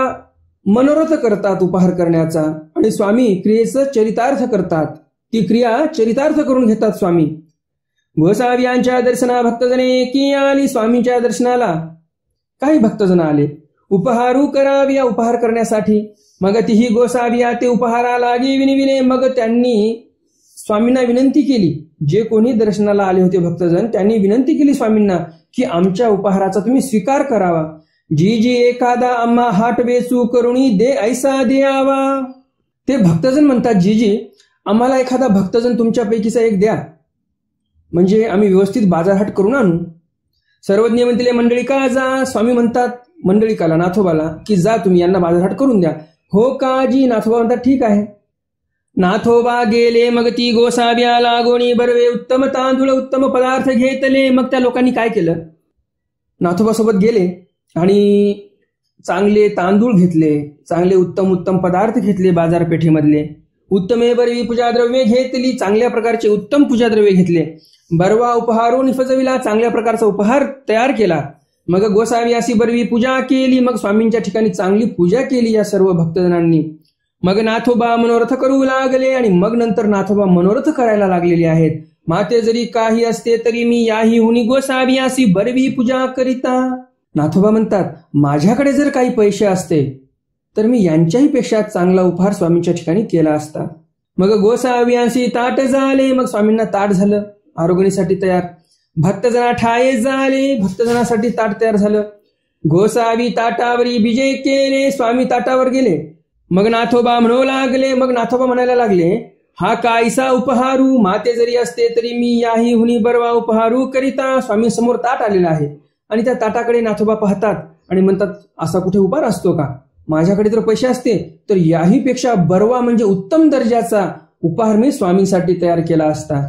[SPEAKER 2] मनोरथ करतात उपहार करण्याचा आणि स्वामी क्रियेचं चरितार्थ करतात. ती क्रिया चरितार्थ करून घेतात स्वामी. गोसाव्यांच्या दर्शना भक्तजने की आली. स्वामींच्या दर्शनाला काही भक्तजन आले उपहारू कराव्या, उपहार करण्यासाठी. मग तीही गोसाव्या ते उपहारा लागी विनविले. मग त्यांनी स्वामींना विनंती केली, जे कोणी दर्शनाला आले होते भक्तजन त्यांनी विनंती केली स्वामींना की आमच्या उपहाराचा तुम्ही स्वीकार करावा. जी जी एखादा आम्हा हाट वेचू करुणी दे ऐसा द्यावा. ते भक्तजन म्हणतात, जी जी आम्हाला एखादा भक्तजन तुमच्यापैकीचा एक द्या, म्हणजे आम्ही व्यवस्थित बाजारहाट करून आणू. सर्वज्ञ म्हणतील मंडळी का जा. स्वामी म्हणतात मंडळीकाला, नाथोबाला की जा तुम्ही यांना बाजारहाट करून द्या. हो काजी. नाथोबा म्हणतात ठीक आहे. नाथोबा गेले. मग ती गोसाव्या लागोणी बरवे उत्तम तांदूळ उत्तम पदार्थ घेतले. मग त्या लोकांनी काय केलं, नाथोबा सोबत गेले आणि चांगले तांदूळ घेतले, चांगले उत्तम उत्तम पदार्थ घेतले बाजारपेठेमधले. उत्तमे बरवी पूजाद्रव्ये घेतली, चांगल्या प्रकारचे उत्तम पूजाद्रव्ये घेतले. बरवा उपहारून फजविला, चांगल्या प्रकारचा उपहार तयार केला. मग गोसाव्यासी बरवी पूजा केली. मग स्वामींच्या ठिकाणी चांगली पूजा केली या सर्व भक्तजनांनी. मग नाथोबा मनोरथ करू लागले आणि मग नंतर नाथोबा मनोरथ करायला लागलेले आहेत. माते जरी काही असते तरी मी याही हुनी गोसाव्यासी बरवी पूजा करिता. नाथोबा म्हणतात माझ्याकडे जर काही पैसे असते तर मी यांच्याही पेक्षा चांगला उपहार स्वामींच्या ठिकाणी केला असता. मग गोसाव्यासी ताट झाले. मग स्वामींना ताट झालं आरोग्यासाठी तयार. भक्तजना ठाये झाले, भक्तजनासाठी ताट तयार झालं. गोसावी ताटावरी विजय केले. स्वामी ताटावर गेले. मग नाथोबा म्हणू लागले. मग नाथोबा म्हणायला लागले, हा कायसा उपहारू. माते जरी असते तरी मी याही हुनी बरवा उपहारू करिता. स्वामी समोर ताट आलेला आहे आणि त्या ताटाकडे नाथोबा पाहतात आणि म्हणतात असा कुठे उपार असतो का? माझ्याकडे जर पैसे असते तर याही पेक्षा बरवा म्हणजे उत्तम दर्जाचा उपहार मी स्वामींसाठी तयार केला असता.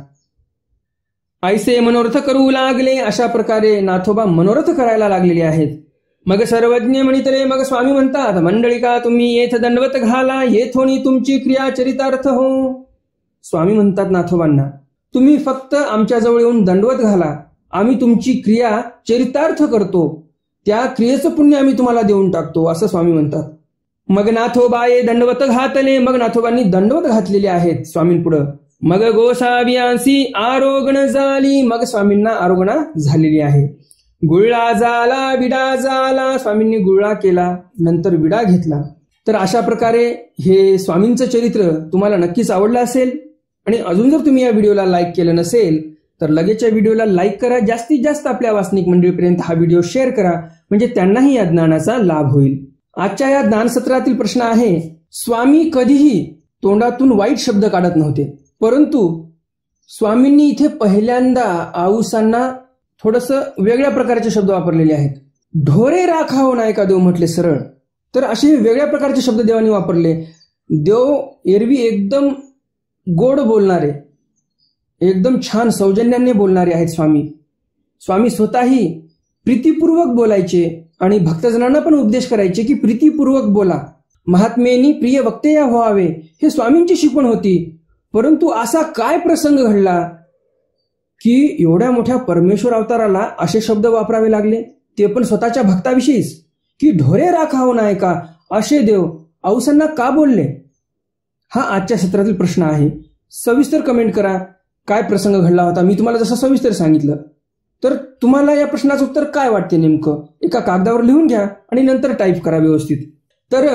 [SPEAKER 2] ऐसे मनोरथ करू लागले. अशा प्रकारे नाथोबा मनोरथ करायला लागलेले आहेत. मग सर्वज्ञ म्हणितले. मग स्वामी म्हणतात, मंडळिका तुम्ही येथ दंडवत घाला, येथोनी तुमची क्रिया चरितार्थ हो. स्वामी म्हणतात नाथोबांना, तुम्ही फक्त आमच्याजवळ येऊन दंडवत घाला, आम्ही तुमची क्रिया चरितार्थ करतो, त्या क्रियेचं पुण्य आम्ही तुम्हाला देऊन टाकतो, असं स्वामी म्हणतात. मग नाथोबाये दंडवत घातले. मग नाथोबांनी दंडवत घातलेले आहेत स्वामींपुढं. मग गोसावियांसी आरोगण झाली. मग स्वामींना आरोगणा झालेली आहे. गुळा झाला विडा झाला. स्वामींनी गुळा केला, नंतर विडा घेतला. तर अशा प्रकारे हे स्वामींचं चरित्र तुम्हाला नक्कीच आवडलं असेल. आणि अजून जर तुम्ही या व्हिडिओला लाईक केलं नसेल तर लगेच या व्हिडिओला लाईक करा. जास्तीत जास्त आपल्या वासनिक मंडळीपर्यंत हा व्हिडिओ शेअर करा, म्हणजे त्यांनाही या ज्ञानाचा लाभ होईल. आजच्या या ज्ञानसत्रातील प्रश्न आहे, स्वामी कधीही तोंडातून वाईट शब्द काढत नव्हते, परंतु स्वामींनी इथे पहिल्यांदा आऊसांना थोडंसं वेगळ्या प्रकारचे शब्द वापरलेले आहेत. ढोरे राखाव नायका देव म्हटले सरळ, तर असे वेगळ्या प्रकारचे शब्द देवानी वापरले. देव एरवी एकदम गोड बोलणारे, एकदम छान सौजन्याने बोलणारे आहेत स्वामी. स्वामी स्वतःही प्रीतीपूर्वक बोलायचे आणि भक्तजनांना पण उपदेश करायचे की प्रीतीपूर्वक बोला, महात्मेनी प्रिय वक्तेया व्हावे, हे स्वामींची शिकवण होती. परंतु असा काय प्रसंग घडला की एवढ्या मोठ्या परमेश्वर अवताराला असे शब्द वापरावे लागले, ते पण स्वतःच्या भक्ताविषयीच, की ढोरे राखाव नायका असे देव आऊसांना का बोलले? हा आजच्या सत्रातील प्रश्न आहे. सविस्तर कमेंट करा काय प्रसंग घडला होता. मी तुम्हाला जसं सविस्तर सांगितलं, तर तुम्हाला या प्रश्नाचं उत्तर काय वाटते नेमकं एका कागदावर लिहून घ्या आणि नंतर टाईप करा व्यवस्थित. तर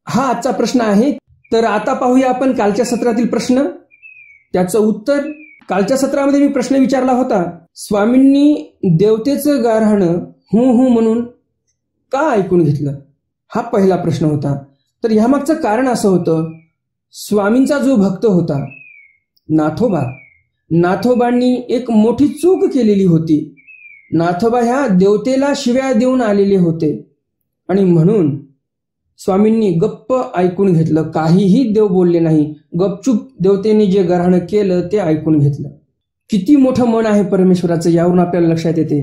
[SPEAKER 2] हा आजचा प्रश्न आहे. तर आता पाहूया आपण कालच्या सत्रातील प्रश्न, त्याचं उत्तर. कालच्या सत्रामध्ये मी प्रश्न विचारला होता, स्वामींनी देवतेचं गाऱ्हाणं हू हू म्हणून का ऐकून घेतलं? हा पहिला प्रश्न होता. तर ह्यामागचं कारण असं होतं, स्वामींचा जो भक्त होता नाथोबा, नाथोबांनी एक मोठी चूक केलेली होती. नाथोबा ह्या देवतेला शिव्या देऊन आलेले होते आणि म्हणून स्वामींनी गप्प ऐकून घेतलं, काहीही देव बोलले नाही, गपचूप देवतेने जे गाऱ्हाणं केलं ते ऐकून घेतलं. किती मोठं मन आहे परमेश्वराचं, यावरून आपल्याला लक्षात येते.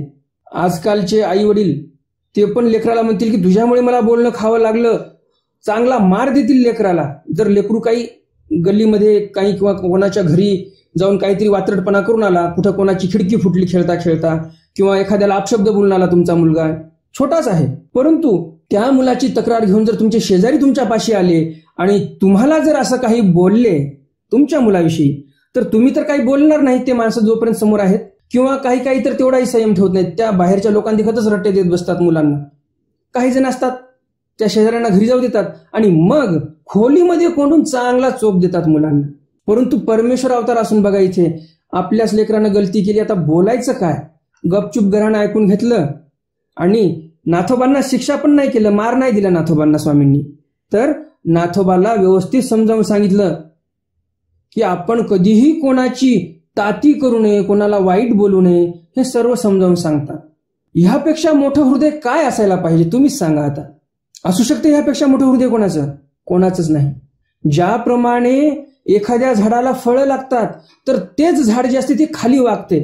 [SPEAKER 2] आजकालचे आई वडील ते पण लेकराला म्हणतील की तुझ्यामुळे मला बोलणं खावं लागलं, चांगला मार देतील लेकराला. जर लेकरू काही गल्लीमध्ये काही किंवा कोणाच्या घरी जाऊन काहीतरी वात्रटपणा करून आला, कुठं कोणाची खिडकी फुटली खेळता खेळता, किंवा एखाद्याला अपशब्द बोलून आला, तुमचा मुलगा छोटाच आहे, परंतु त्या मुलाची तक्रार घेऊन जर तुमचे शेजारी तुमच्या पाशी आले आणि तुम्हाला जर असं काही बोलले तुमच्या मुलाविषयी, तर तुम्ही तर काही बोलणार नाही ते माणसं जोपर्यंत समोर आहेत, किंवा काही तर तेवढाही संयम ठेवत नाहीत, त्या बाहेरच्या लोकांदेखतच रट्टे देत बसतात मुलांना. काही जण असतात त्या शेजाऱ्यांना घरी जाऊ देतात आणि मग खोलीमध्ये कोंडून चांगला चोप देतात मुलांना. परंतु परमेश्वर अवतार असून बघा, इथे आपल्याच लेकरानं गलती केली, आता बोलायचं काय? गपचूप घराणं ऐकून घेतलं आणि नाथोबांना शिक्षा पण नाही केलं, मार नाही दिला नाथोबांना स्वामींनी. तर नाथोबाला व्यवस्थित समजावून सांगितलं की आपण कधीही कोणाची ताती करू नये, कोणाला वाईट बोलू नये, हे सर्व समजावून सांगतात. ह्यापेक्षा मोठं हृदय काय असायला पाहिजे तुम्हीच सांगा. आता असू शकते ह्यापेक्षा मोठं हृदय कोणाचं? कोणाचंच नाही. ज्याप्रमाणे एखाद्या झाडाला फळं लागतात तर तेच झाड जे असते ते खाली वागते,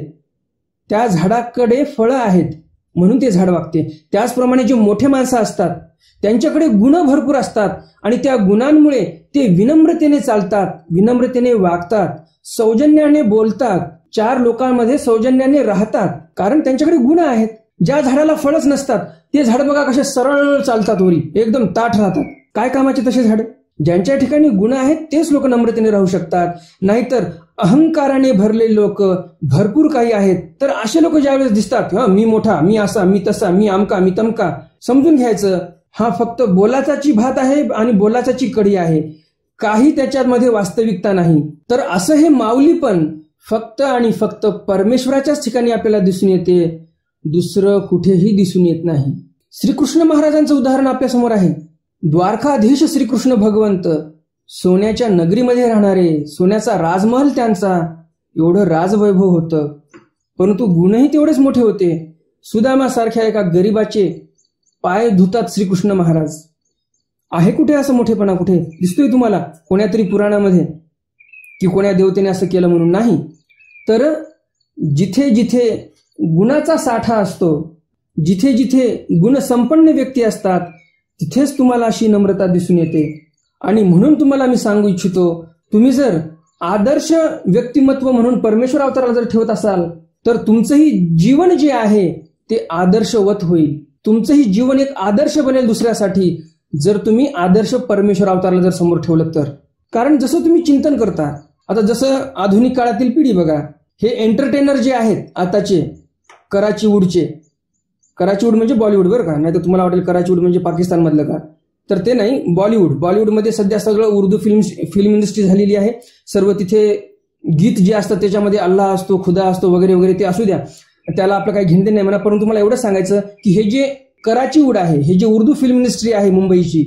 [SPEAKER 2] त्या झाडाकडे फळं आहेत म्हणून ते झाड वागते. त्याचप्रमाणे जे मोठे माणसं असतात त्यांच्याकडे गुण भरपूर असतात आणि त्या गुणांमुळे ते विनम्रतेने चालतात, विनम्रतेने वागतात, सौजन्याने बोलतात, चार लोकांमध्ये सौजन्याने राहतात, कारण त्यांच्याकडे गुण आहेत. ज्या झाडाला फळच नसतात ते झाड बघा कसे सरळ चालतात, वरी एकदम ताठ राहतात. काय कामाचे तसे झाड? ज्यांच्या ठिकाणी गुण आहेत तेच लोक नम्रतेने राहू शकतात. नाहीतर अहंकाराने भरलेले लोक भरपूर काही आहेत, तर असे लोक ज्यावेळेस दिसतात, मी मोठा, मी असा, मी तसा, मी आमका, मी तमका, समजून घ्यायचं हा फक्त बोलाचाची भात आहे आणि बोलाचाची कढी आहे, काही त्याच्यामध्ये वास्तविकता नाही. तर असं हे माऊली पण फक्त आणि फक्त परमेश्वराच्याच ठिकाणी आपल्याला दिसून येते, दुसरं कुठेही दिसून येत नाही. श्रीकृष्ण महाराजांचं उदाहरण आपल्या समोर आहे. द्वारकाधीश श्रीकृष्ण भगवंत, सोन्याच्या नगरीमध्ये राहणारे, सोन्याचा राजमहल त्यांचा, एवढं राजवैभव होतं, परंतु गुणही तेवढेच मोठे होते. सुदामा सारख्या एका गरीबाचे पाय धुतात श्रीकृष्ण महाराज. आहे कुठे असं मोठेपणा? कुठे दिसतोय तुम्हाला कोण्यातरी पुराणामध्ये की कोण्या देवतेने असं केलं म्हणून? नाही. तर जिथे जिथे गुणाचा साठा असतो, जिथे जिथे गुणसंपन्न व्यक्ती असतात, तिथेच तुम्हाला अशी नम्रता दिसून येते. आणि म्हणून तुम्हाला मी सांगू इच्छितो, तुम्ही जर आदर्श व्यक्तिमत्व म्हणून परमेश्वर अवताराला जर ठेवत असाल तर तुमचंही जीवन जे आहे ते आदर्शवत होईल. तुमचंही जीवन एक आदर्श बनेल दुसऱ्यासाठी, जर तुम्ही आदर्श परमेश्वर अवताराला जर समोर ठेवलं तर. कारण जसं तुम्ही चिंतन करता, आता जसं आधुनिक काळातील पिढी बघा, हे एंटरटेनर जे आहेत आताचे कराचीवूडचे, कराचीवूड म्हणजे बॉलिवूड बरं का, नाही तर तुम्हाला वाटेल कराचीवूड म्हणजे पाकिस्तानमधलं का, तर ते नाही, बॉलिवूड. बॉलिवूडमध्ये सध्या सगळं उर्दू फिल्म इंडस्ट्री झालेली आहे. सर्व तिथे गीत जे असतात त्याच्यामध्ये अल्लाह असतो, खुदा असतो वगैरे वगैरे, ते असू द्या, त्याला आपलं काही घेणं नाही म्हणा. परंतु मला एवढं सांगायचं की हे जे कराचीवूड आहे, हे जे उर्दू फिल्म इंडस्ट्री आहे मुंबईची,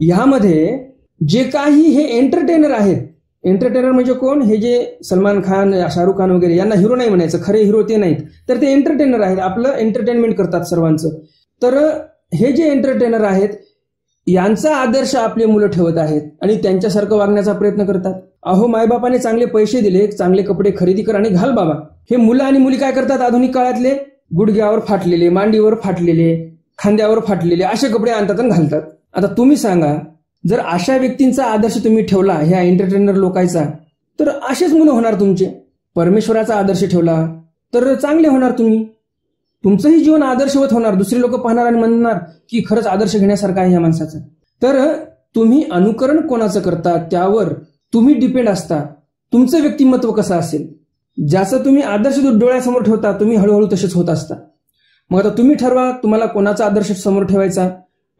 [SPEAKER 2] ह्यामध्ये जे काही हे एंटरटेनर आहेत, एंटरटेनर म्हणजे कोण? हे जे सलमान खान, शाहरुख खान वगैरे, यांना हिरो नाही म्हणायचं, खरे हिरो ते नाहीत, तर ते एंटरटेनर आहेत, आपलं एंटरटेनमेंट करतात सर्वांचं. तर हे जे एंटरटेनर आहेत यांचा आदर्श आपले मुलं ठेवत आहेत आणि त्यांच्यासारखं वागण्याचा प्रयत्न करतात. अहो, मायबापाने चांगले पैसे दिले, चांगले कपडे खरेदी कर आणि घाल बाबा. हे मुलं आणि मुली काय करतात आधुनिक काळातले? गुडघ्यावर फाटलेले, मांडीवर फाटलेले, खांद्यावर फाटलेले असे कपडे आणतात आणि घालतात. आता तुम्ही सांगा, जर अशा व्यक्तींचा आदर्श तुम्ही ठेवला ह्या एंटरटेनर लोकांचा, तर असेच मुलं होणार तुमचे. परमेश्वराचा आदर्श ठेवला तर चांगले होणार तुम्ही, तुमचंही जीवन आदर्शवत होणार. दुसरे लोक पाहणार आणि म्हणणार की खरंच आदर्श घेण्यासारखं आहे या माणसाचं. तर तुम्ही अनुकरण कोणाचं करता त्यावर तुम्ही डिपेंड असता. तुमचं व्यक्तिमत्व कसं असेल, ज्याचं तुम्ही आदर्श डोळ्यासमोर ठेवता, तुम्ही हळूहळू तसेच होत असता. मग आता तुम्ही ठरवा तुम्हाला कोणाचा आदर्श समोर ठेवायचा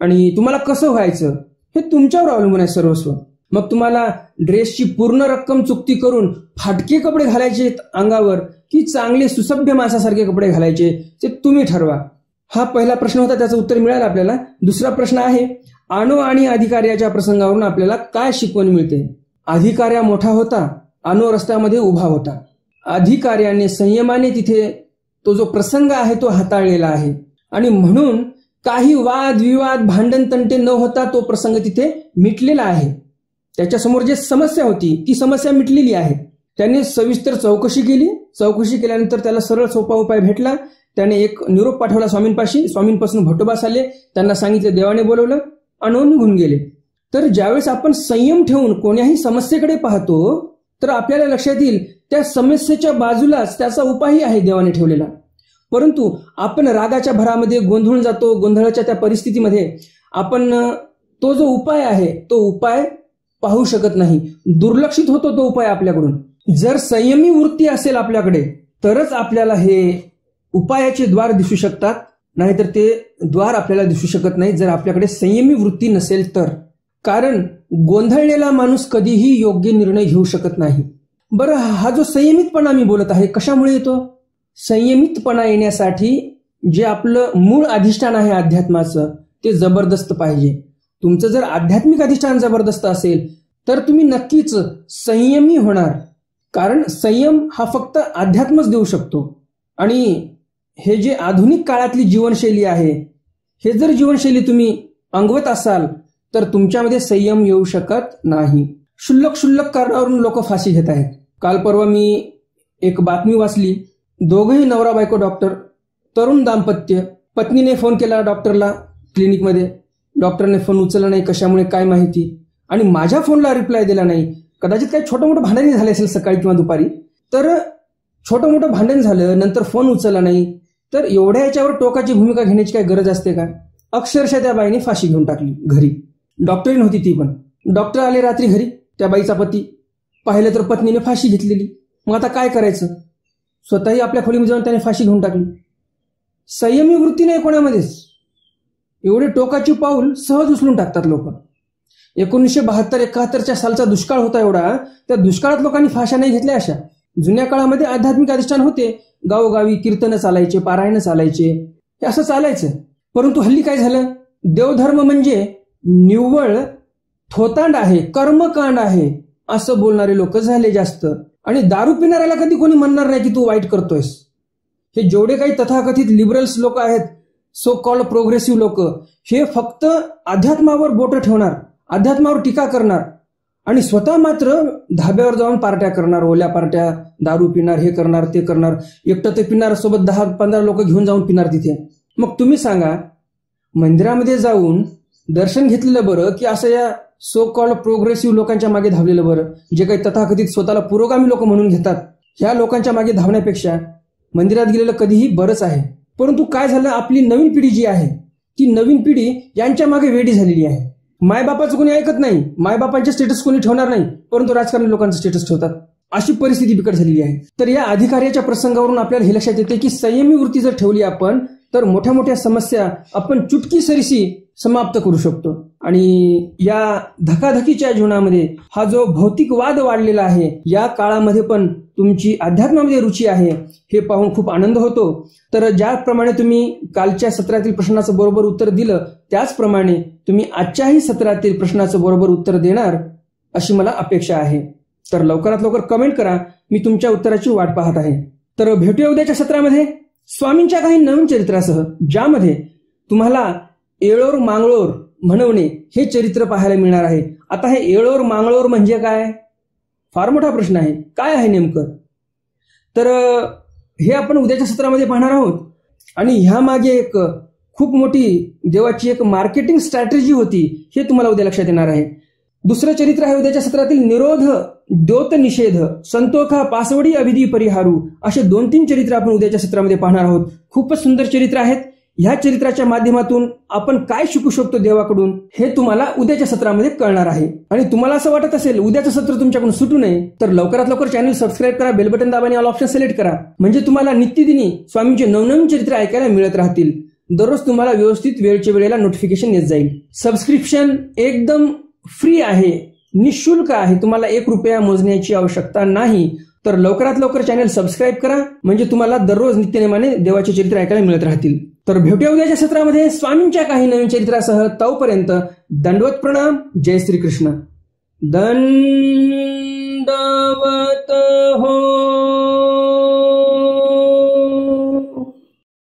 [SPEAKER 2] आणि तुम्हाला कसं व्हायचं, हे तुमच्यावर अवलंबून आहे सर्वस्व. मग तुम्हाला ड्रेसची पूर्ण रक्कम चुकती करून फाटके कपडे घालायचे अंगावर की चांगले सुसभ्य माणसासारखे कपडे घालायचे, ते तुम्ही ठरवा. हा पहिला प्रश्न होता, त्याचं उत्तर मिळालं आपल्याला. दुसरा प्रश्न आहे, अणु आणि अधिकार्याच्या प्रसंगावरून आपल्याला काय शिकवण मिळते? अधिकार्या मोठा होता, अणु रस्त्यामध्ये उभा होता. अधिकार्याने संयमाने तिथे तो जो प्रसंग आहे तो हाताळलेला आहे आणि म्हणून काही वाद विवाद भांडण तंटे न होता तो प्रसंग तिथे मिटलेला आहे. त्याच्यासमोर जे समस्या होती ती समस्या मिटलेली आहे. त्याने सविस्तर चौकशी केली, चौकशी केल्यानंतर त्याला सरळ सोपा उपाय भेटला. त्याने एक निरोप पाठवला स्वामींपाशी, स्वामींपासून भट्टोबास आले, त्यांना सांगितले, देवाने बोलवलं आणि निघून गेले. तर ज्यावेळेस आपण संयम ठेवून कोण्याही समस्येकडे पाहतो तर आपल्याला लक्षात येईल त्या समस्येच्या बाजूलाच त्याचा उपायही आहे देवाने ठेवलेला. परंतु आपण रागाच्या भरामध्ये गोंधळून जातो, गोंधळाच्या त्या परिस्थितीमध्ये आपण तो जो उपाय आहे तो उपाय पाहू शकत नाही, दुर्लक्षित होतो तो उपाय आपल्याकडून. जर संयमी वृत्ती असेल आपल्याकडे तरच आपल्याला हे उपायाचे द्वार दिसू शकतात, नाहीतर ते द्वार आपल्याला दिसू शकत नाही जर आपल्याकडे संयमी वृत्ती नसेल तर. कारण गोंधळलेला माणूस कधीही योग्य निर्णय घेऊ शकत नाही. बरं, हा जो संयमितपणा मी बोलत आहे कशामुळे येतो? संयमितपणा येण्यासाठी जे आपलं मूळ अधिष्ठान आहे अध्यात्माचं ते जबरदस्त पाहिजे. तुमचं जर आध्यात्मिक अधिष्ठान जबरदस्त असेल तर तुम्ही नक्कीच संयमी होणार. कारण संयम हा फक्त अध्यात्मच देऊ शकतो. आणि हे जे आधुनिक काळातली जीवनशैली आहे, हे जर जीवनशैली तुम्ही अंगवत असाल तर तुमच्यामध्ये संयम येऊ शकत नाही. क्षुल्लक कारणावरून लोक फाशी घेत आहेत. काल परवा मी एक बातमी वाचली, दोघंही नवरा बायको डॉक्टर, तरुण दाम्पत्य. पत्नीने फोन केला डॉक्टरला क्लिनिकमध्ये, डॉक्टरने फोन उचलला नाही, कशामुळे काय माहिती, आणि माझ्या फोनला रिप्लाय दिला नाही. कदाचित काही छोटं मोठं भांडण झालं असेल सकाळी किंवा दुपारी, तर छोटं मोठं भांडण झालं, नंतर फोन उचलला नाही, तर एवढ्या याच्यावर टोकाची भूमिका घेण्याची काय गरज असते का? अक्षरशः त्या बाईने फाशी घेऊन टाकली घरी. डॉक्टरी नव्हती ती पण. डॉक्टर आले रात्री घरी, त्या बाईचा पती पाहिलं तर पत्नीने फाशी घेतलेली. मग आता काय करायचं? स्वतःही आपल्या खोलीमध्ये जाऊन त्याने फाशी घेऊन टाकली. संयमी वृत्ती नाही कोणामध्येच. एवढे टोकाची पाऊल सहज उचलून टाकतात लोक. 1972-71 सालचा दुष्काळ होता एवढा, त्या दुष्काळात लोकांनी फाशा नाही घेतल्या अशा. जुन्या काळामध्ये आध्यात्मिक अधिष्ठान होते, गावोगावी कीर्तन चालायचे, पारायण चालायचे, हे असं चालायचं. परंतु हल्ली काय झालं, देवधर्म म्हणजे निव्वळ थोतांड आहे, कर्मकांड आहे असं बोलणारे लोक झाले जास्त. आणि दारू पिणाऱ्याला कधी कोणी म्हणणार नाही की तू वाईट करतोयस. हे जेवढे काही तथाकथित लिबरल्स लोक आहेत सो कॉल्ड प्रोग्रेसिव्ह लोक हे फक्त अध्यात्मावर बोटं ठेवणार, अध्यात्मावर टीका करणार आणि स्वतः मात्र धाब्यावर जाऊन पार्ट्या करणार, ओल्या पार्ट्या, दारू पिणार, हे करणार ते करणार, एकटं ते पिणार, सोबत 10-15 लोक घेऊन जाऊन पिणार तिथे. मग तुम्ही सांगा, मंदिरामध्ये जाऊन दर्शन घेतलेलं बरं की असं या सो कॉल्ड प्रोग्रेसिव्ह लोकांच्या मागे धावलेलं बरं, जे काही तथाकथित स्वतःला पुरोगामी लोक म्हणून घेतात. ह्या लोकांच्या मागे धावण्यापेक्षा मंदिरात गेलेलं कधीही बरंच आहे. परंतु काय झालं, आपली नवीन पिढी जी आहे ती नवीन पिढी यांच्या मागे वेडी झालेली आहे. मायबापाचं कोणी ऐकत नाही, मायबापांचे स्टेटस कोणी ठेवणार नाही, परंतु राजकारणी लोकांचं स्टेटस ठेवतात. अशी परिस्थिती बिकट झालेली आहे. तर या अधिकार्याच्या प्रसंगावरून आपल्याला हे लक्षात येते की संयमी वृत्ती जर ठेवली आपण तर मोठ्या मोठ्या समस्या आपण चुटकी सरीशी समाप्त करू शकतो. आणि या धकाधकीच्या जीवनामध्ये हा जो भौतिक वाद वाढलेला आहे, या काळामध्ये पण तुमची अध्यात्मामध्ये रुची आहे हे पाहून खूप आनंद होतो. तर ज्याप्रमाणे तुम्ही कालच्या सत्रातील प्रश्नाचं बरोबर उत्तर दिलं, त्याचप्रमाणे तुम्ही आजच्याही सत्रातील प्रश्नाचं बरोबर उत्तर देणार अशी मला अपेक्षा आहे. तर लवकरात लवकर कमेंट करा, मी तुमच्या उत्तराची वाट पाहत आहे. तर भेटूया उद्याच्या सत्रामध्ये स्वामींच्या काही नवीन चरित्रासह, ज्यामध्ये तुम्हाला येळोर मांगळोर म्हणवणे हे चरित्र पाहायला मिळणार आहे. आता हे येळोर मांगळोर म्हणजे काय, फार मोठा प्रश्न आहे. काय आहे नेमकं, तर हे आपण उद्याच्या सत्रामध्ये पाहणार आहोत. आणि ह्या मागे एक खूप मोठी देवाची एक मार्केटिंग स्ट्रॅटेजी होती, हे तुम्हाला उद्या लक्षात येणार आहे. दुसरं चरित्र आहे उद्याच्या सत्रातील निरोध द्योत निषेध संतोखा पासवडी अभिधी परिहारू, असे 2-3 चरित्र आपण उद्याच्या सत्रामध्ये पाहणार आहोत. खूपच सुंदर चरित्र आहेत. ह्या चरित्राच्या माध्यमातून आपण काय शिकू शकतो देवाकडून हे तुम्हाला उद्याच्या सत्रामध्ये कळणार आहे. आणि तुम्हाला असं वाटत असेल उद्याचं सत्र तुमच्याकडून सुटू नये, तर लवकरात लवकर चॅनल सबस्क्राईब करा, बेल बटन दाबा आणि ऑल ऑप्शन सिलेक्ट करा, म्हणजे तुम्हाला नित्यदिनी स्वामींचे नवनवीन चरित्र ऐकायला मिळत राहतील. दररोज तुम्हाला व्यवस्थित वेळच्या वेळेला नोटिफिकेशन येत जाईल. सबस्क्रिप्शन एकदम फ्री आहे, निःशुल्क आहे, तुम्हाला 1 रुपया मोजण्याची आवश्यकता नाही. तर लवकरात लवकर चॅनल सबस्क्राईब करा, म्हणजे तुम्हाला दररोज नित्यनेमाने देवाचे चरित्र ऐकायला मिळत राहतील. तर भेटूया उद्याच्या सत्रामध्ये स्वामींच्या काही नवीन चरित्रासह. तोपर्यंत दंडवत प्रणाम. जय श्रीकृष्ण. दंडवत